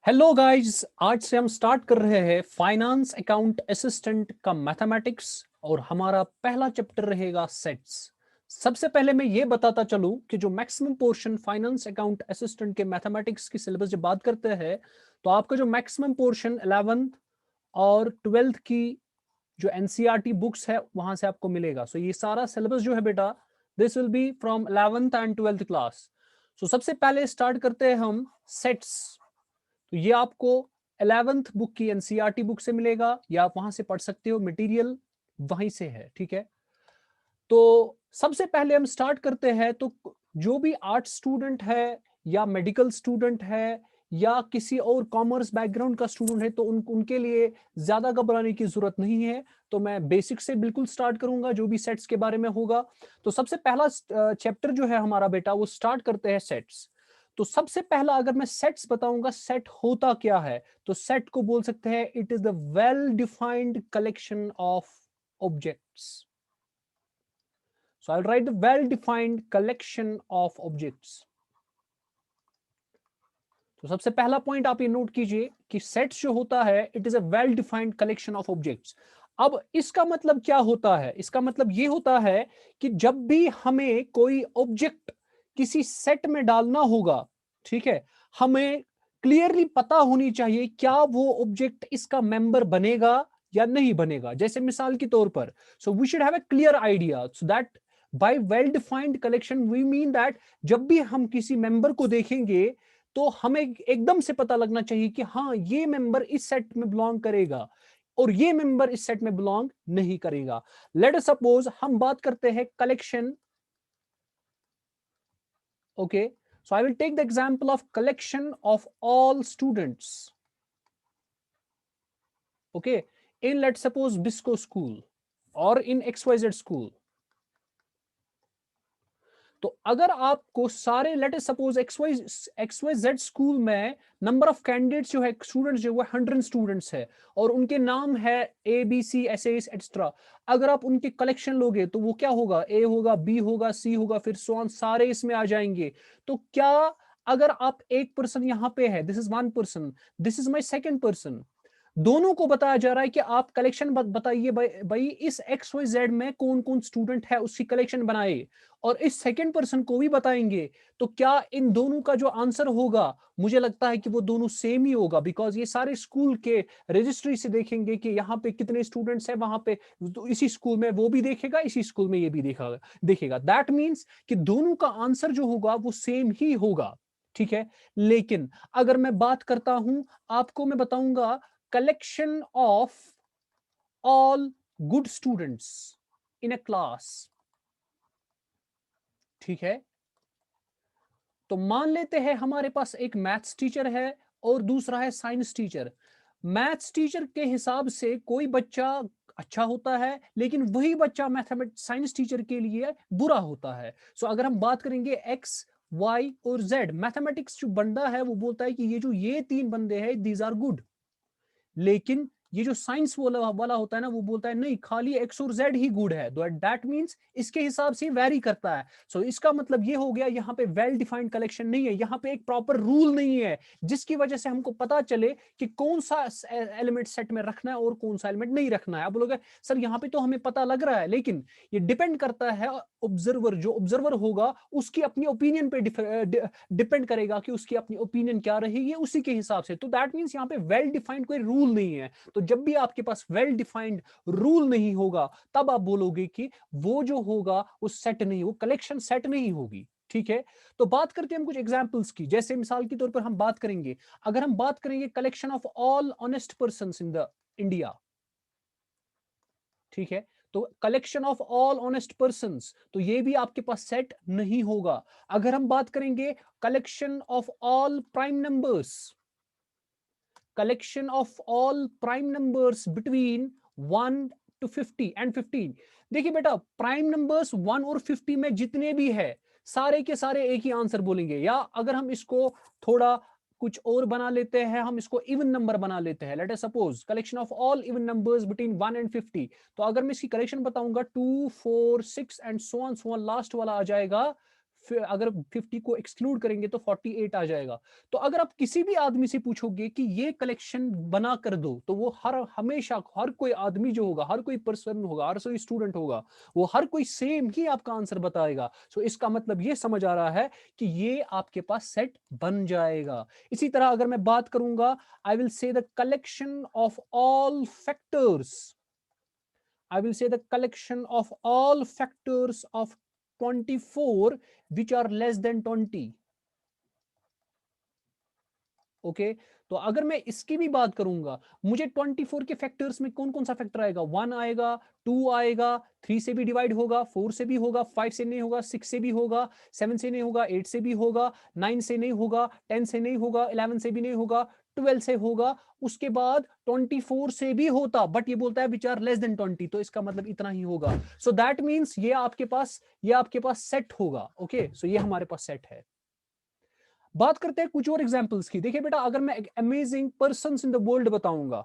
Hello guys, आज से हम स्टार्ट कर रहे हैं फाइनेंस अकाउंट असिस्टेंट का मैथमेटिक्स और हमारा पहला चैप्टर रहेगा सेट्स। सबसे पहले मैं ये बताता चलूं कि जो maximum portion finance account assistant के मैथमेटिक्स की सिलेबस जब बात करते हैं तो आपका जो मैक्सिमम पोर्शन 11th और 12th की जो एनसीईआरटी बुक्स है वहां से आपको मिलेगा। सो ये सारा सिलेबस जो है बेटा, this will be from 11th and 12th class. So सबसे पहले स्टार्ट करते हैं हम सेट्स। तो ये आपको 11th बुक की एनसीईआरटी बुक से मिलेगा या आप वहां से पढ़ सकते हो, मटेरियल वहीं से है। ठीक है, तो सबसे पहले हम स्टार्ट करते हैं। तो जो भी आर्ट स्टूडेंट है या मेडिकल स्टूडेंट है या किसी और कॉमर्स बैकग्राउंड का स्टूडेंट है तो उनके लिए ज्यादा घबराने की जरूरत नहीं है। तो मैं बेसिक से बिल्कुल स्टार्ट करूंगा जो भी सेट्स के बारे में होगा। तो सबसे पहला चैप्टर जो है हमारा बेटा, वो स्टार्ट करते हैं सेट्स। तो सबसे पहला अगर मैं सेट्स बताऊंगा, सेट होता क्या है, तो सेट को बोल सकते हैं it is the well defined collection of objects. So I'll write the well-defined collection of objects. तो सबसे पहला पॉइंट आप ये नोट कीजिए कि सेट जो होता है it is a well defined collection of objects. अब इसका मतलब क्या होता है? इसका मतलब ये होता है कि जब भी हमें कोई ऑब्जेक्ट किसी सेट में डालना होगा, ठीक है, हमें क्लियरली पता होनी चाहिए क्या वो ऑब्जेक्ट इसका मेंबर बनेगा या नहीं बनेगा। जैसे मिसाल के तौर पर, so we should have a clear idea so that by well defined collection we mean that जब भी हम किसी मेंबर को देखेंगे तो हमें एकदम से पता लगना चाहिए कि हाँ, ये मेंबर इस सेट में बिलोंग करेगा और ये मेंबर इस सेट में बिलोंग नहीं करेगा। लेट अस सपोज हम बात करते हैं collection. Okay, so I will take the example of collection of all students. Okay, in let suppose बिस्को स्कूल और इन XYZ स्कूल। तो अगर आपको सारे लेट सपोज XYZ स्कूल में नंबर ऑफ कैंडिडेट्स जो है, स्टूडेंट्स जो है 100 स्टूडेंट्स है और उनके नाम है ABC, SAS एक्स्ट्रा। अगर आप उनके कलेक्शन लोगे तो वो क्या होगा? A होगा, B होगा, C होगा, फिर सो ऑन, सारे इसमें आ जाएंगे। तो क्या अगर आप एक पर्सन यहां पे है, this is one person, this is my second person, दोनों को बताया जा रहा है कि आप कलेक्शन बताइए भाई इस XYZ में कौन कौन स्टूडेंट है, उसकी कलेक्शन बनाए, और इस सेकंड पर्सन को भी बताएंगे। तो क्या इन दोनों का जो आंसर होगा, मुझे लगता है कि वो दोनों सेम ही होगा, बिकॉज ये सारे स्कूल के रजिस्ट्री से देखेंगे कि यहाँ पे कितने स्टूडेंट्स हैं, वहां पे तो इसी स्कूल में वो भी देखेगा, इसी स्कूल में ये भी देखेगा। दैट मीन्स कि दोनों का आंसर जो होगा वो सेम ही होगा। ठीक है, लेकिन अगर मैं बात करता हूं, आपको मैं बताऊंगा collection of all good students in a class. ठीक है, तो मान लेते हैं हमारे पास एक मैथ्स टीचर है और दूसरा है साइंस टीचर। मैथ्स टीचर के हिसाब से कोई बच्चा अच्छा होता है, लेकिन वही बच्चा मैथमेटिक्स साइंस टीचर के लिए बुरा होता है। सो अगर हम बात करेंगे एक्स, वाई और जेड, मैथमेटिक्स जो बंदा है वो बोलता है कि ये तीन बंदे हैं, दीज आर गुड। लेकिन ये जो साइंस वाला होता है ना, वो बोलता है नहीं, खाली एक्स और जेड ही गुड है। दैट मींस इसके हिसाब से वैरी करता है। सो इसका मतलब ये हो गया, यहाँ पे वेल डिफाइंड कलेक्शन नहीं है, यहाँ पे एक प्रॉपर रूल नहीं है जिसकी वजह से हमको पता चले कि कौन सा एलिमेंट सेट में रखना है और कौन सा एलिमेंट नहीं रखना है। अब बोलोगे सर यहाँ पे तो हमें पता लग रहा है, लेकिन ये डिपेंड करता है ऑब्जर्वर, जो ऑब्जर्वर होगा उसकी अपनी ओपिनियन पे डिपेंड करेगा कि उसकी अपनी ओपिनियन क्या रहेगी उसी के हिसाब से। तो दैट मींस यहाँ पे वेल डिफाइंड कोई रूल नहीं है। तो जब भी आपके पास वेल डिफाइंड रूल नहीं होगा, तब आप बोलोगे कि वो जो होगा वो सेट नहीं, वो कलेक्शन सेट नहीं होगी। ठीक है, तो बात करते हैं हम कुछ एग्जांपल्स की। जैसे मिसाल के तौर पर हम बात करेंगे, अगर हम बात करेंगे collection of all honest persons in the India. ठीक है, तो collection of all honest persons, तो ये भी आपके पास सेट नहीं होगा। अगर हम बात करेंगे collection of all prime numbers, collection of all prime numbers between 1 to 50 and 15। देखिए बेटा, प्राइम नंबर्स 1 और 50 में जितने भी है, सारे के सारे एक ही आंसर बोलेंगे। या अगर हम इसको थोड़ा कुछ और बना लेते हैं, हम इसको इवन नंबर बना लेते हैं। Let us suppose collection of all even numbers between 1 and 50। तो अगर मैं इसकी कलेक्शन बताऊंगा 2, 4, 6 एंड सो ऑन लास्ट वाला आ जाएगा फिर अगर 50 को एक्सक्लूड करेंगे तो 48 आ जाएगा। तो अगर आप किसी भी आदमी से पूछोगे कि ये कलेक्शन बना कर दो, तो वो हमेशा हर कोई आदमी जो होगा, हर कोई पर्सन होगा, हर कोई स्टूडेंट होगा, वो हर कोई सेम ही आपका आंसर बताएगा। सो इसका मतलब ये समझ आ रहा है कि ये आपके पास सेट बन जाएगा। इसी तरह अगर मैं बात करूंगा, I will say the collection of all factors, I will say the collection of all factors of 24 which are less than 20. Okay तो अगर मैं इसकी भी बात करूंगा, मुझे 24 के फैक्टर्स में कौन कौन सा फैक्टर आएगा? 1 आएगा, 2 आएगा, 3 से भी डिवाइड होगा, 4 से भी होगा, 5 से नहीं होगा, 6 से भी होगा, 7 से नहीं होगा, 8 से भी होगा, 9 से नहीं होगा, 10 से नहीं होगा, 11 से भी नहीं होगा, 12 से होगा, उसके बाद 24 से भी होता, बट ये बोलता है विच आर लेस देन 20, तो इसका मतलब इतना ही होगा। सो दैट मींस ये आपके पास सेट होगा। ओके सो ये हमारे पास सेट है। बात करते हैं कुछ और एग्जांपल्स की। देखिए बेटा, अगर मैं amazing persons in the world बताऊंगा,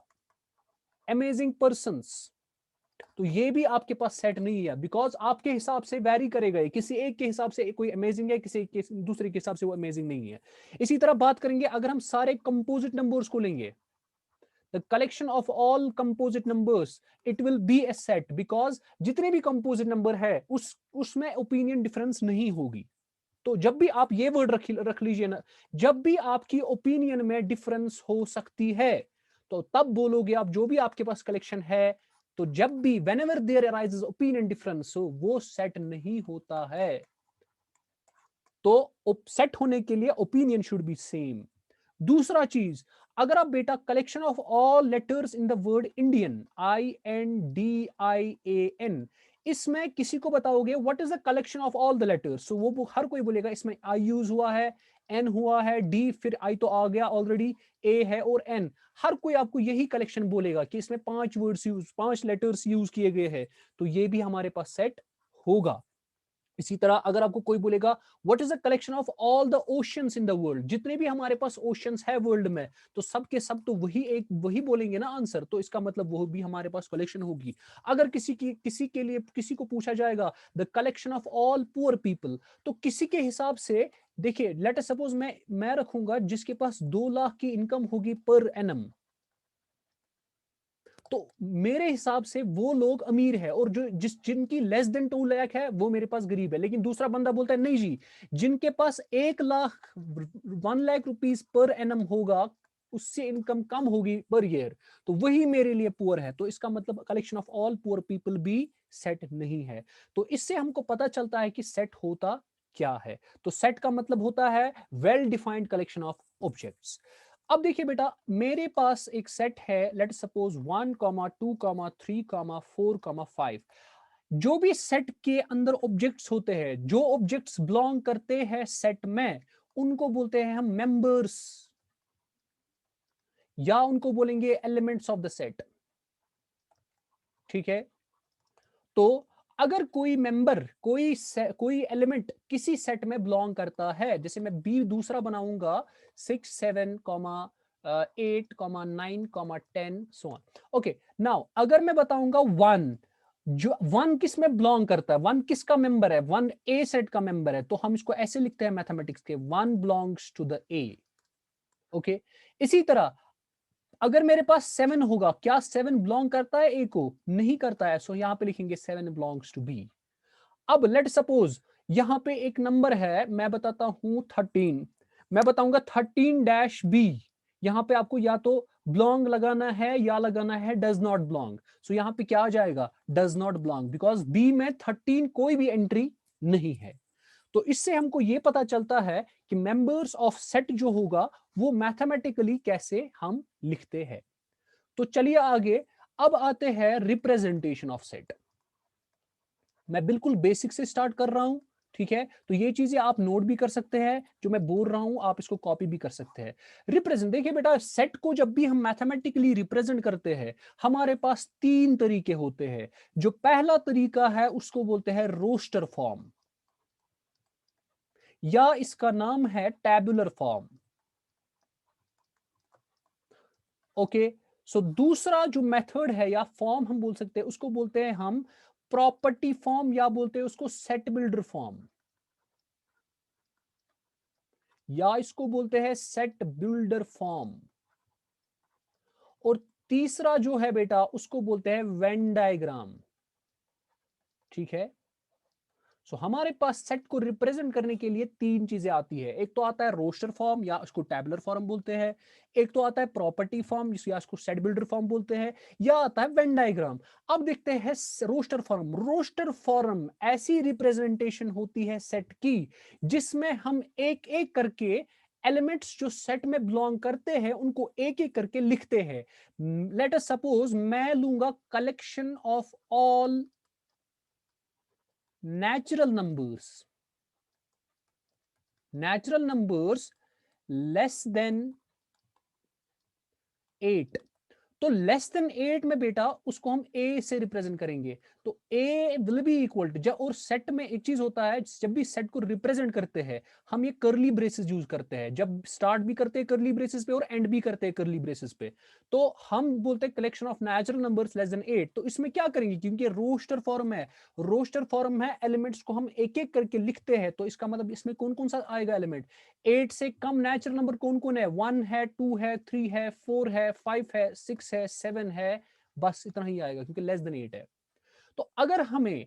अमेजिंग पर्संस, तो ये भी आपके पास सेट नहीं है, बिकॉज आपके हिसाब से वैरी करेगा, किसी एक के हिसाब से कोई अमेजिंग है, किसी के दूसरे के हिसाब से वो अमेजिंग नहीं है। इसी तरह बात करेंगे अगर हम सारे कंपोजिट नंबर्स को लेंगे, the collection of all composite numbers, it will be A set, because जितने भी कंपोजिट नंबर है उसमें ओपिनियन डिफरेंस नहीं होगी। तो जब भी आप ये वर्ड रख लीजिए ना, जब भी आपकी ओपिनियन में डिफरेंस हो सकती है, तो तब बोलोगे आप जो भी आपके पास कलेक्शन है, तो जब भी whenever there arises opinion difference, so वो सेट नहीं होता है। तो सेट होने के लिए ओपिनियन शुड बी सेम। दूसरा चीज, अगर आप बेटा collection of all letters in the word Indian, INDIAN, इसमें किसी को बताओगे what is the collection of all the letters, so वो हर कोई बोलेगा इसमें आई यूज हुआ है, एन हुआ है, डी, फिर आई तो आ गया ऑलरेडी, ए है और एन। हर कोई आपको यही कलेक्शन बोलेगा कि इसमें 5 वर्ड्स यूज, 5 लेटर्स यूज किए गए हैं, तो ये भी हमारे पास सेट होगा। इसी तरह अगर आपको कोई बोलेगा what is the collection of all the oceans in the world, जितने भी हमारे पास ओशंस है वर्ल्ड में, तो सब के सब तो वही बोलेंगे ना आंसर, तो इसका मतलब वो भी हमारे पास कलेक्शन होगी। अगर किसी को पूछा जाएगा the collection of all poor people, तो किसी के हिसाब से, देखिए लेट अस सपोज मैं रखूंगा जिसके पास 2 लाख की इनकम होगी पर एनम, तो मेरे हिसाब से वो लोग अमीर है, और जिनकी लेस देन 2 लाख है वो मेरे पास गरीब है। लेकिन दूसरा बंदा बोलता है नहीं जी, जिनके पास 1 लाख रुपीस पर एनम होगा, उससे इनकम कम होगी पर ईयर, तो वही मेरे लिए पुअर है। तो इसका मतलब collection of all poor people भी सेट नहीं है। तो इससे हमको पता चलता है कि सेट होता क्या है। तो सेट का मतलब होता है well defined collection of objects. अब देखिए बेटा, मेरे पास एक सेट है, लेट सपोज 1, 2, 3, 4, 5। जो भी सेट के अंदर ऑब्जेक्ट्स होते हैं, जो ऑब्जेक्ट्स बिलोंग करते हैं सेट में, उनको बोलते हैं हम मेंबर्स, या उनको बोलेंगे एलिमेंट्स ऑफ द सेट। ठीक है, तो अगर कोई मेंबर, कोई एलिमेंट किसी सेट में बिलोंग करता है, जैसे मैं बी दूसरा बनाऊंगा 6, 7, 8, 9, 10 सो ऑन। ओके नाउ अगर मैं बताऊंगा 1, जो 1 किस में बिलोंग करता है, 1 किसका मेंबर है, 1 ए सेट का मेंबर है, तो हम इसको ऐसे लिखते हैं मैथमेटिक्स के 1 belongs to the A. Okay, इसी तरह अगर मेरे पास 7 होगा, क्या 7 बिलोंग करता है ए को? नहीं करता है, सो यहां पे लिखेंगे 7 बिलोंग्स टू बी। अब लेट सपोज यहां पे एक नंबर है, मैं बताता हूं 13, मैं बताऊंगा 13-बी, यहां पे आपको या तो बिलोंग लगाना है या लगाना है डज नॉट बिलोंग। सो यहां पे क्या आ जाएगा? Does not belong, because B में 13 कोई भी एंट्री नहीं है। तो इससे हमको यह पता चलता है कि मेंबर्स ऑफ सेट जो होगा वो मैथमेटिकली कैसे हम लिखते हैं। तो चलिए आगे, अब आते हैं रिप्रेजेंटेशन ऑफ सेट। मैं बिल्कुल बेसिक से स्टार्ट कर रहा हूं, ठीक है, तो ये चीजें आप नोट भी कर सकते हैं, जो मैं बोल रहा हूं आप इसको कॉपी भी कर सकते हैं। रिप्रेजेंट, देखिए बेटा, सेट को जब भी हम मैथमेटिकली रिप्रेजेंट करते हैं, हमारे पास 3 तरीके होते हैं। जो पहला तरीका है उसको बोलते हैं रोस्टर फॉर्म, या इसका नाम है टैबुलर फॉर्म। ओके, सो दूसरा जो मेथड है या फॉर्म हम बोल सकते हैं, उसको बोलते हैं हम प्रॉपर्टी फॉर्म, या बोलते हैं उसको सेट बिल्डर फॉर्म। या इसको बोलते हैं सेट बिल्डर फॉर्म। और तीसरा जो है बेटा उसको बोलते हैं वेन डायग्राम। ठीक है, सो हमारे पास सेट को रिप्रेजेंट करने के लिए तीन चीजें आती है। एक तो आता है रोस्टर फॉर्म या उसको टैबुलर फॉर्म बोलते हैं, एक तो आता है प्रॉपर्टी फॉर्म या उसको सेट बिल्डर फॉर्म बोलते हैं, या आता है वेन डायग्राम। अब देखते हैं रोस्टर फॉर्म। रोस्टर फॉर्म ऐसी रिप्रेजेंटेशन होती है सेट की जिसमें हम एक एक करके एलिमेंट्स जो सेट में बिलोंग करते हैं उनको एक एक करके लिखते हैं। लेट अस सपोज मैं लूंगा collection of all natural numbers, natural numbers less than 8। तो लेस देन 8 में बेटा उसको हम ए से रिप्रेजेंट करेंगे। तो ए विल बी इक्वल टू, जब और सेट में एक चीज होता है, जब भी सेट को रिप्रेजेंट करते हैं हम ये करली ब्रेसेस यूज करते हैं। जब स्टार्ट भी करते हैं करली ब्रेसेस पे और एंड भी करते हैं करली ब्रेसेस पे, तो हम बोलते हैं collection of natural numbers less than 8। तो इसमें क्या करेंगे, क्योंकि रोस्टर फॉर्म है, रोस्टर फॉर्म है, एलिमेंट्स को हम एक एक करके लिखते हैं। तो इसका मतलब इसमें कौन कौन सा आएगा एलिमेंट, 8 से कम नेचुरल नंबर कौन कौन है, 1 है, 2 है, 3 है, 4 है, 5 है, 6 है, 7 है, बस इतना ही आएगा क्योंकि लेस देन 8 है। तो अगर हमें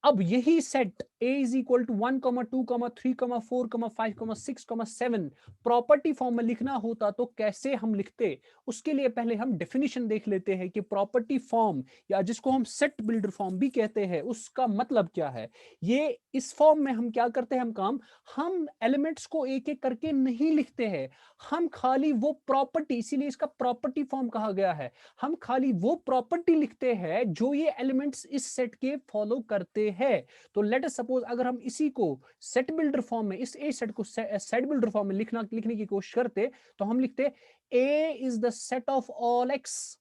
अब यही set a is equal to 1, 2, 3, 4, 5, 6, 7 property form में लिखना होता तो कैसे हम लिखते, उसके लिए पहले हम डेफिनेशन देख लेते हैं कि प्रॉपर्टी फॉर्म या जिसको हम सेट बिल्डर फॉर्म भी कहते हैं उसका मतलब क्या है। ये इस फॉर्म में हम क्या करते हैं, हम एलिमेंट्स को एक एक करके नहीं लिखते हैं, हम खाली वो प्रॉपर्टी, इसीलिए इसका प्रॉपर्टी फॉर्म कहा गया है, हम खाली वो प्रॉपर्टी लिखते हैं जो ये एलिमेंट्स इस सेट के फॉलो करते हैं। तो लेट अस सपोज अगर हम इसी को सेट बिल्डर फॉर्म में, इस ए सेट को सेट बिल्डर फॉर्म में लिखने की कोशिश करते, तो हम लिखते A is the set of all x.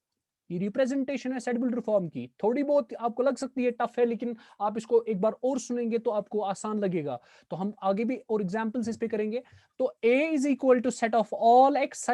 ये रिप्रेजेंटेशन है सेट बिल्डर फॉर्म की, थोड़ी बहुत आपको लग सकती है टफ है, लेकिन आप इसको एक बार और सुनेंगे तो आपको आसान लगेगा। तो हम आगे भी और एग्जांपल्स इस पे करेंगे। तो a is equal to set of all x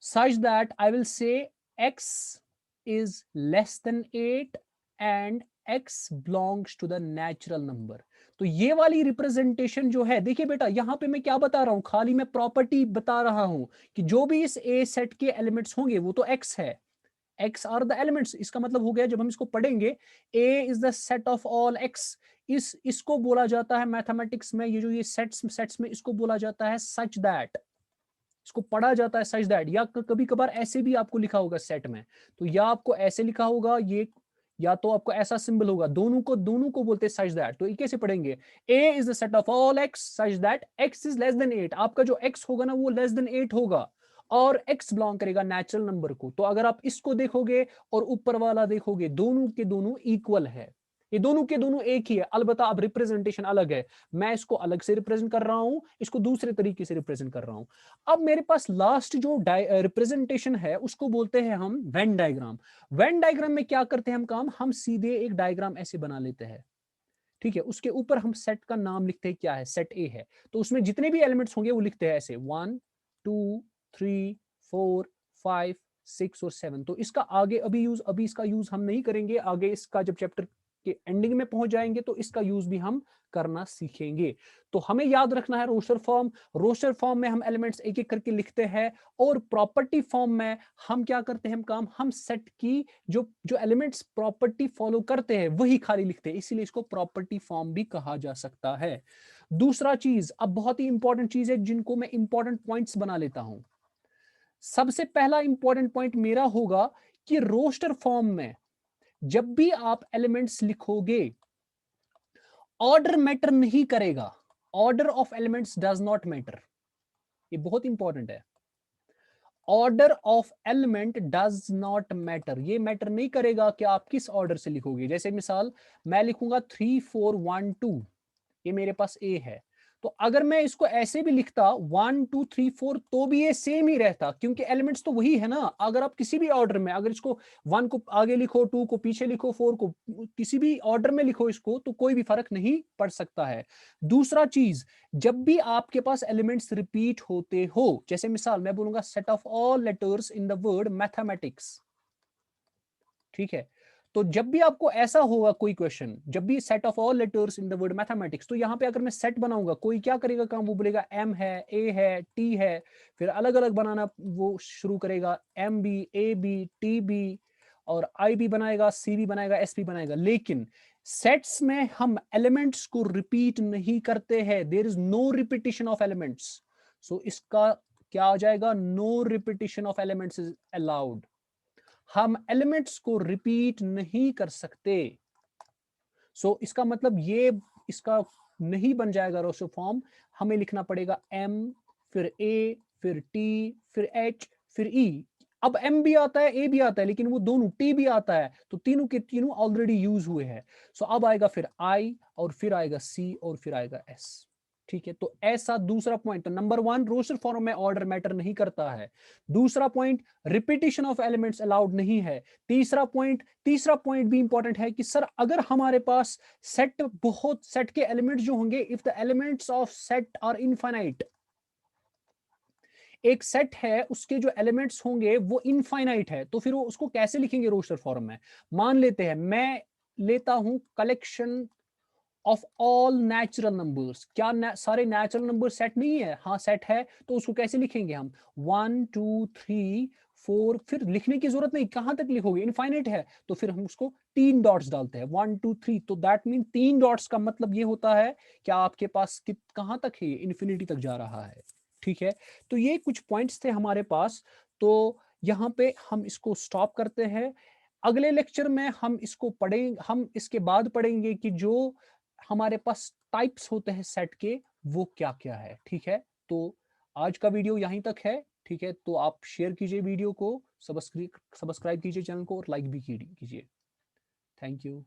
such that I will say x is less than 8 and x belongs to the natural number। तो ये वाली रिप्रेजेंटेशन जो है, देखिए बेटा यहां पे मैं क्या बता रहा हूं, खाली मैं प्रॉपर्टी बता रहा हूं कि जो भी इस ए सेट के एलिमेंट्स होंगे वो तो x है, x आर द एलिमेंट्स। इसका मतलब हो गया जब हम इसको पढ़ेंगे a is the set of all x, इसको बोला जाता है मैथमेटिक्स में, ये जो ये सेट्स में इसको बोला जाता है सच दैट, इसको पढ़ा जाता है सच दैट। या कभी कभार ऐसे भी आपको लिखा होगा सेट में, तो या आपको ऐसे लिखा होगा ये, या तो आपको ऐसा सिंबल होगा, दोनों को बोलते हैं सच दैट। तो ये कैसे पढ़ेंगे, a is the set of all x such that x is less than 8। आपका जो x होगा ना वो लेस देन 8 होगा और x बिलोंग करेगा नेचुरल नंबर को। तो अगर आप इसको देखोगे और ऊपर वाला देखोगे, दोनों के दोनों इक्वल है, ये दोनों के दोनों एक ही है, अलबत्ता अब रिप्रेजेंटेशन अलग है। मैं इसको अलग से रिप्रेजेंट कर रहा हूं, इसको दूसरे तरीके से रिप्रेजेंट कर रहा हूं। अब मेरे पास लास्ट जो रिप्रेजेंटेशन है उसको बोलते हैं हम वेन डायग्राम। वेन डायग्राम में क्या करते हैं हम सीधे एक डायग्राम ऐसे बना लेते हैं, ठीक है, उसके ऊपर हम सेट का नाम लिखते हैं, क्या है, सेट ए है, तो उसमें जितने भी एलिमेंट्स होंगे वो लिखते हैं ऐसे 1, 2, 3, 4, 5, 6 और 7। तो इसका आगे अभी इसका यूज हम नहीं करेंगे, आगे इसका जब चैप्टर के एंडिंग में पहुंच जाएंगे तो इसका यूज भी हम करना सीखेंगे। तो हमें याद रखना है रोस्टर फॉर्म में हम एलिमेंट्स एक एक करके लिखते हैं, और प्रॉपर्टी फॉर्म में हम क्या करते हैं, हम सेट की जो जो एलिमेंट्स प्रॉपर्टी फॉलो करते हैं वही खाली लिखते हैं, इसीलिए इसको प्रॉपर्टी फॉर्म भी कहा जा सकता है। दूसरा चीज, अब बहुत ही इंपॉर्टेंट चीज है जिनको मैं इंपॉर्टेंट पॉइंट्स बना लेता हूं। सबसे पहला इंपॉर्टेंट पॉइंट मेरा होगा कि रोस्टर फॉर्म में जब भी आप एलिमेंट्स लिखोगे ऑर्डर मैटर नहीं करेगा, order of elements does not matter, ये बहुत इंपॉर्टेंट है। Order of element does not matter, ये मैटर नहीं करेगा कि आप किस ऑर्डर से लिखोगे। जैसे मिसाल मैं लिखूंगा 3, 4, 1, 2, ये मेरे पास ए है, तो अगर मैं इसको ऐसे भी लिखता 1, 2, 3, 4 तो भी ये सेम ही रहता, क्योंकि एलिमेंट्स तो वही है ना। अगर आप किसी भी ऑर्डर में, अगर इसको 1 को आगे लिखो, 2 को पीछे लिखो, 4 को किसी भी ऑर्डर में लिखो इसको, तो कोई भी फर्क नहीं पड़ सकता है। दूसरा चीज, जब भी आपके पास एलिमेंट्स रिपीट होते हो, जैसे मिसाल मैं बोलूंगा set of all letters in the word mathematics, ठीक है, तो जब भी आपको ऐसा होगा कोई क्वेश्चन, जब भी set of all letters in the word mathematics, तो यहाँ पे अगर मैं सेट बनाऊंगा, कोई क्या करेगा काम, वो बोलेगा एम है, ए है, टी है, फिर अलग अलग बनाना वो शुरू करेगा, M B, A B, T B, और आई भी बनाएगा, सी भी बनाएगा, एस भी बनाएगा। लेकिन सेट्स में हम एलिमेंट्स को रिपीट नहीं करते हैं, there is no repetition of elements. So इसका क्या आ जाएगा, no repetition of elements is allowed. हम एलिमेंट्स को रिपीट नहीं कर सकते। सो इसका मतलब ये इसका नहीं बन जाएगा रोस्टर फॉर्म। हमें लिखना पड़ेगा एम, फिर ए, फिर टी, फिर एच, फिर ई। अब एम भी आता है, ए भी आता है, लेकिन वो दोनों, टी भी आता है, तो तीनों के तीनों ऑलरेडी यूज हुए हैं। सो अब आएगा फिर आई, और फिर आएगा सी, और फिर आएगा एस। ठीक है, तो ऐसा दूसरा पॉइंट। तो नंबर 1, रोस्टर फॉर्म में ऑर्डर मैटर नहीं करता है। दूसरा point, repetition of elements allowed नहीं है। तीसरा पॉइंट भी इंपॉर्टेंट है कि सर अगर हमारे पास सेट के एलिमेंट्स जो होंगे, if the elements of set are infinite, एक सेट है उसके जो एलिमेंट्स होंगे वो इनफाइनाइट है, तो फिर वो उसको कैसे लिखेंगे रोस्टर फॉर्म में। मान लेते हैं मैं लेता हूं collection of all natural numbers. क्या सारे नेचुरल नंबर सेट नहीं है? हाँ सेट है, तो उसको कैसे लिखेंगे हम, 1 2 3 4, फिर लिखने की जरूरत नहीं, कहां तक लिखोगे, इनफाइनाइट है, तो फिर हम उसको 3 डॉट्स डालते हैं, 1 2 3, तो दैट मीन 3 डॉट्स का मतलब ये होता है कि आपके पास कहां तक है, इन्फिनिटी तक जा रहा है। ठीक है, तो ये कुछ पॉइंट्स थे हमारे पास। तो यहाँ पे हम इसको स्टॉप करते हैं। अगले लेक्चर में हम इसको पढ़ेंगे, हम इसके बाद पढ़ेंगे कि जो हमारे पास टाइप्स होते हैं सेट के, वो क्या क्या है। ठीक है, तो आज का वीडियो यहीं तक है। ठीक है, तो आप शेयर कीजिए वीडियो को, सब्सक्राइब कीजिए चैनल को, और लाइक भी कीजिए। Thank you.